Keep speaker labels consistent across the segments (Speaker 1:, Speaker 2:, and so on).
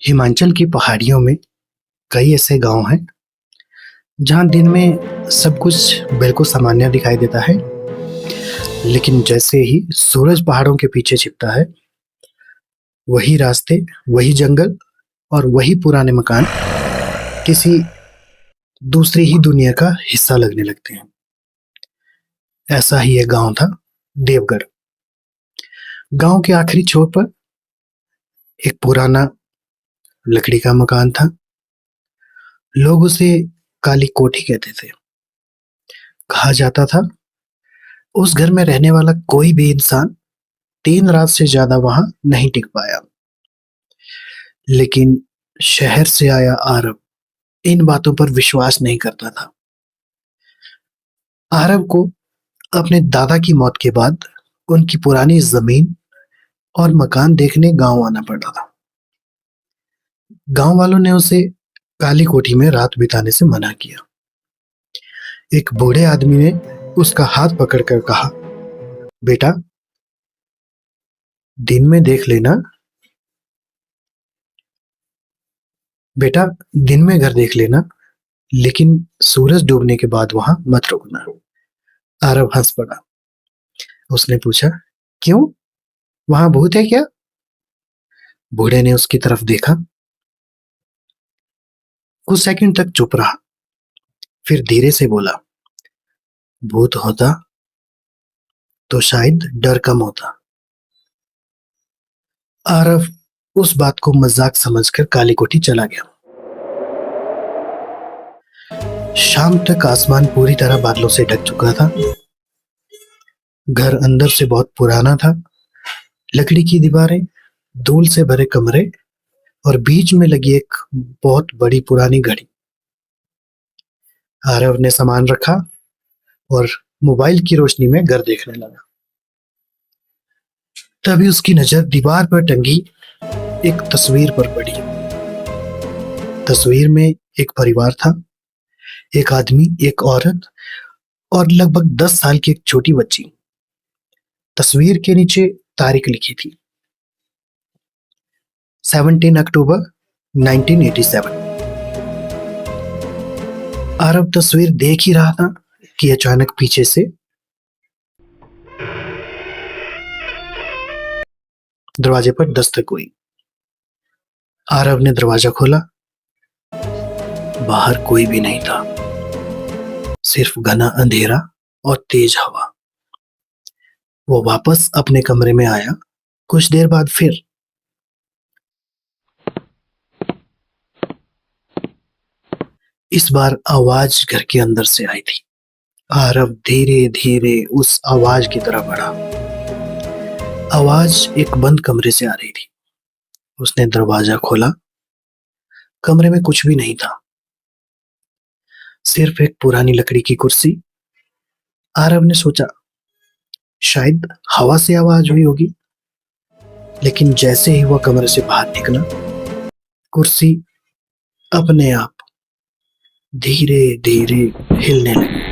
Speaker 1: हिमाचल की पहाड़ियों में कई ऐसे गांव हैं जहां दिन में सब कुछ बिल्कुल सामान्य दिखाई देता है, लेकिन जैसे ही सूरज पहाड़ों के पीछे छिपता है, वही रास्ते, वही जंगल और वही पुराने मकान किसी दूसरी ही दुनिया का हिस्सा लगने लगते हैं। ऐसा ही एक गांव था, देवगढ़। गांव के आखिरी छोर पर एक पुराना लकड़ी का मकान था। लोग उसे काली कोठी कहते थे। कहा जाता था उस घर में रहने वाला कोई भी इंसान 3 रात से ज्यादा वहां नहीं टिक पाया। लेकिन शहर से आया आरव इन बातों पर विश्वास नहीं करता था। आरव को अपने दादा की मौत के बाद उनकी पुरानी जमीन और मकान देखने गांव आना पड़ा था। गांव वालों ने उसे काली कोठी में रात बिताने से मना किया। एक बूढ़े आदमी ने उसका हाथ पकड़कर कहा, बेटा, दिन में देख लेना, बेटा, दिन में घर देख लेना, लेकिन सूरज डूबने के बाद वहां मत रुकना। आरव हंस पड़ा। उसने पूछा, क्यों? वहां भूत है क्या? बूढ़े ने उसकी तरफ देखा, कुछ सेकंड तक चुप रहा, फिर धीरे से बोला, भूत होता तो शायद डर कम होता। आरव उस बात को मजाक समझकर काली कोठी चला गया। शाम तक आसमान पूरी तरह बादलों से ढक चुका था। घर अंदर से बहुत पुराना था। लकड़ी की दीवारें, धूल से भरे कमरे और बीच में लगी एक बहुत बड़ी पुरानी घड़ी। आरव ने सामान रखा और मोबाइल की रोशनी में घर देखने लगा। तभी उसकी नजर दीवार पर टंगी एक तस्वीर पर पड़ी। तस्वीर में एक परिवार था, एक आदमी, एक औरत और लगभग 10 साल की एक छोटी बच्ची। तस्वीर के नीचे तारीख लिखी थी, 17 अक्टूबर 1987। आरव तस्वीर देख ही रहा था कि अचानक पीछे से दरवाजे पर दस्तक हुई। आरव ने दरवाजा खोला। बाहर कोई भी नहीं था, सिर्फ घना अंधेरा और तेज हवा। वो वापस अपने कमरे में आया। कुछ देर बाद फिर इस बार आवाज घर के अंदर से आई थी। आरव धीरे धीरे उस आवाज की तरफ बढ़ा। आवाज एक बंद कमरे से आ रही थी। उसने दरवाजा खोला। कमरे में कुछ भी नहीं था, सिर्फ एक पुरानी लकड़ी की कुर्सी। आरव ने सोचा शायद हवा से आवाज हुई होगी, लेकिन जैसे ही वह कमरे से बाहर निकला, कुर्सी अपने आप धीरे धीरे हिलने लगी।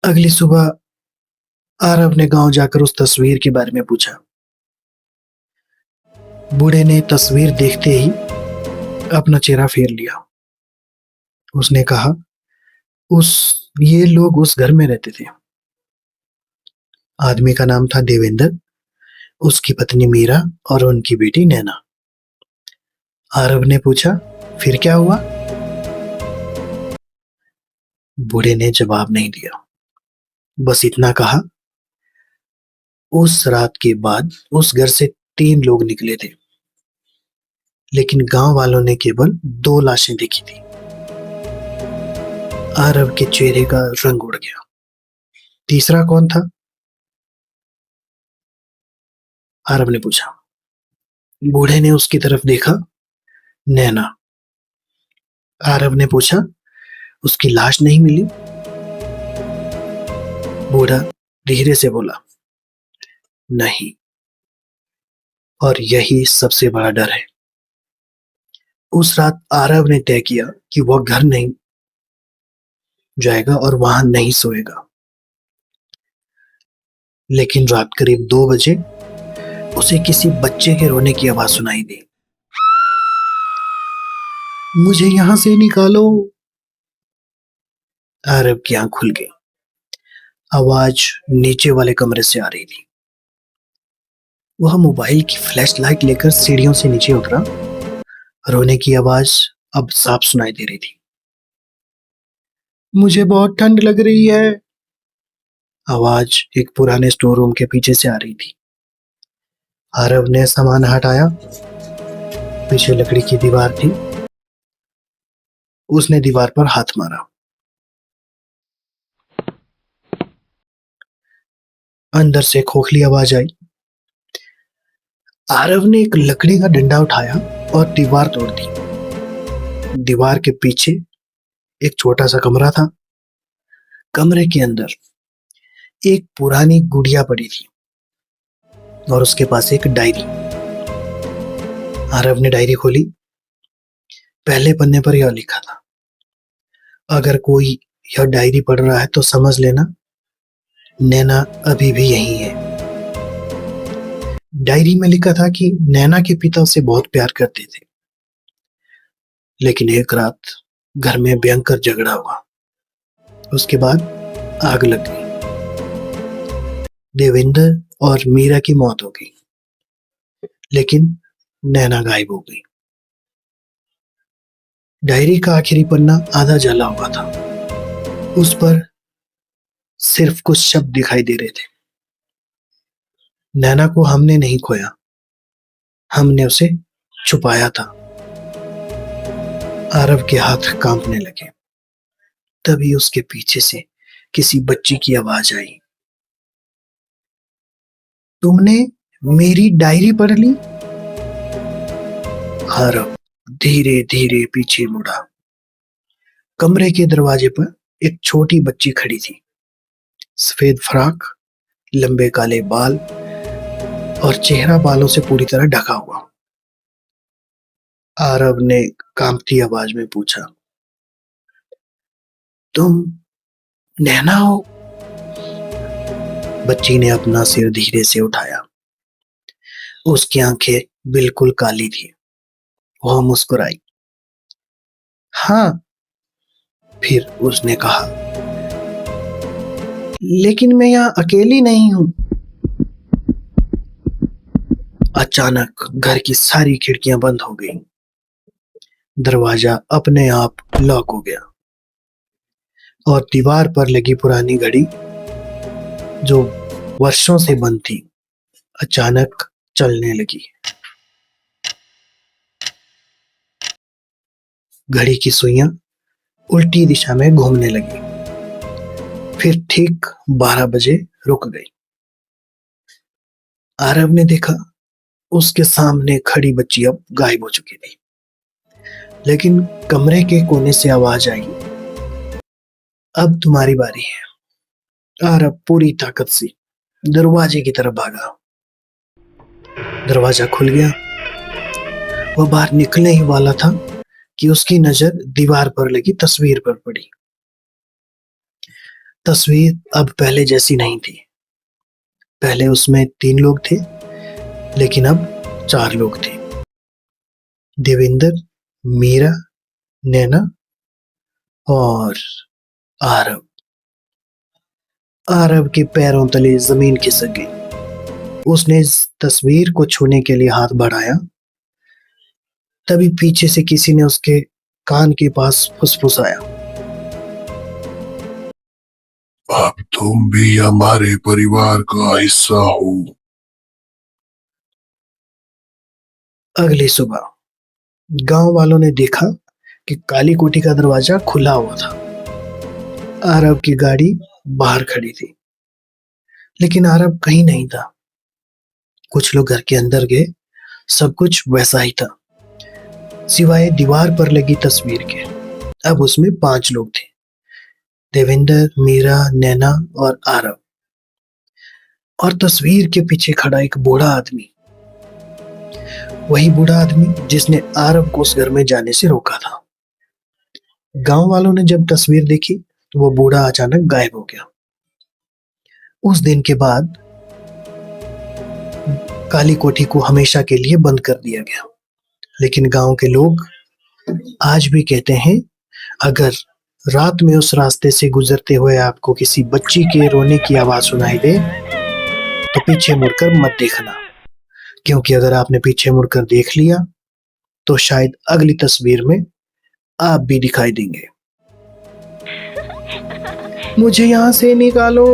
Speaker 1: अगली सुबह आरव ने गांव जाकर उस तस्वीर के बारे में पूछा। बूढ़े ने तस्वीर देखते ही अपना चेहरा फेर लिया। उसने कहा, उस ये लोग उस घर में रहते थे। आदमी का नाम था देवेंद्र, उसकी पत्नी मीरा और उनकी बेटी नैना। आरव ने पूछा, फिर क्या हुआ? बूढ़े ने जवाब नहीं दिया, बस इतना कहा, उस रात के बाद उस घर से 3 लोग निकले थे, लेकिन गांव वालों ने केवल 2 लाशें देखी थी। आरव के चेहरे का रंग उड़ गया। तीसरा कौन था? आरव ने पूछा। बूढ़े ने उसकी तरफ देखा। नैना। आरव ने पूछा, उसकी लाश नहीं मिली? बूढ़ा धीरे से बोला, नहीं, और यही सबसे बड़ा डर है। उस रात आरव ने तय किया कि वह घर नहीं जाएगा और वहां नहीं सोएगा। लेकिन रात करीब 2 बजे उसे किसी बच्चे के रोने की आवाज सुनाई दी। मुझे यहां से निकालो। आरव की आंख खुल गई। आवाज नीचे वाले कमरे से आ रही थी। वह मोबाइल की फ्लैशलाइट लेकर सीढ़ियों से नीचे उतरा। रोने की आवाज अब साफ सुनाई दे रही थी। मुझे बहुत ठंड लग रही है। आवाज एक पुराने स्टोर रूम के पीछे से आ रही थी। आरव ने सामान हटाया। पीछे लकड़ी की दीवार थी। उसने दीवार पर हाथ मारा। अंदर से खोखली आवाज आई। आरव ने एक लकड़ी का डंडा उठाया और दीवार तोड़ दी। दीवार के पीछे एक छोटा सा कमरा था। कमरे के अंदर एक पुरानी गुड़िया पड़ी थी और उसके पास एक डायरी। आरव ने डायरी खोली। पहले पन्ने पर यह लिखा था, अगर कोई यह डायरी पढ़ रहा है तो समझ लेना नैना अभी भी यही है। डायरी में लिखा था कि नैना के पिता उसे बहुत प्यार करते थे, लेकिन एक रात घर में भयंकर झगड़ा हुआ। उसके बाद आग लग गई। देवेंद्र और मीरा की मौत हो गई, लेकिन नैना गायब हो गई। डायरी का आखिरी पन्ना आधा जला हुआ था। उस पर सिर्फ कुछ शब्द दिखाई दे रहे थे। नैना को हमने नहीं खोया, हमने उसे छुपाया था। आरव के हाथ कांपने लगे। तभी उसके पीछे से किसी बच्ची की आवाज आई। तुमने मेरी डायरी पढ़ ली? आरव धीरे धीरे पीछे मुड़ा। कमरे के दरवाजे पर एक छोटी बच्ची खड़ी थी। सफेद फ्रॉक, लंबे काले बाल और चेहरा बालों से पूरी तरह ढका हुआ। आरव ने कांपती आवाज में पूछा, तुम नैना हो? बच्ची ने अपना सिर धीरे से उठाया। उसकी आंखें बिल्कुल काली थी। वह मुस्कुराई। हाँ, फिर उसने कहा, लेकिन मैं यहाँ अकेली नहीं हूं। अचानक घर की सारी खिड़कियां बंद हो गई। दरवाजा अपने आप लॉक हो गया और दीवार पर लगी पुरानी घड़ी, जो वर्षों से बंद थी, अचानक चलने लगी। घड़ी की सुइयां उल्टी दिशा में घूमने लगी। फिर ठीक 12 बजे रुक गई। आरव ने देखा, उसके सामने खड़ी बच्ची अब गायब हो चुकी थी। लेकिन कमरे के कोने से आवाज आई, अब तुम्हारी बारी है। आरव पूरी ताकत से दरवाजे की तरफ भागा। दरवाजा खुल गया। वह बाहर निकलने ही वाला था कि उसकी नजर दीवार पर लगी तस्वीर पर पड़ी। तस्वीर अब पहले जैसी नहीं थी। पहले उसमें 3 लोग थे, लेकिन अब 4 लोग थे। देवेंद्र, मीरा, नैना और आरव। आरव के पैरों तले जमीन खिसक गई। उसने इस तस्वीर को छूने के लिए हाथ बढ़ाया। तभी पीछे से किसी ने उसके कान के पास फुसफुसाया,
Speaker 2: अब तुम भी हमारे परिवार का हिस्सा हो।
Speaker 1: अगली सुबह गांव वालों ने देखा कि काली कोठी का दरवाजा खुला हुआ था। आरव की गाड़ी बाहर खड़ी थी, लेकिन आरव कहीं नहीं था। कुछ लोग घर के अंदर गए। सब कुछ वैसा ही था, सिवाय दीवार पर लगी तस्वीर के। अब उसमें 5 लोग थे, देवेंद्र, मीरा, नैना और आरव। और तस्वीर के पीछे खड़ा एक बूढ़ा आदमी। वही बूढ़ा आदमी जिसने आरव को उस घर में जाने से रोका था। गांव वालों ने जब तस्वीर देखी तो वो बूढ़ा अचानक गायब हो गया। उस दिन के बाद काली कोठी को हमेशा के लिए बंद कर दिया गया। लेकिन गांव के लोग आज भी कहते हैं, अगर रात में उस रास्ते से गुजरते हुए आपको किसी बच्ची के रोने की आवाज सुनाई दे तो पीछे मुड़कर मत देखना, क्योंकि अगर आपने पीछे मुड़कर देख लिया तो शायद अगली तस्वीर में आप भी दिखाई देंगे। मुझे यहाँ से निकालो।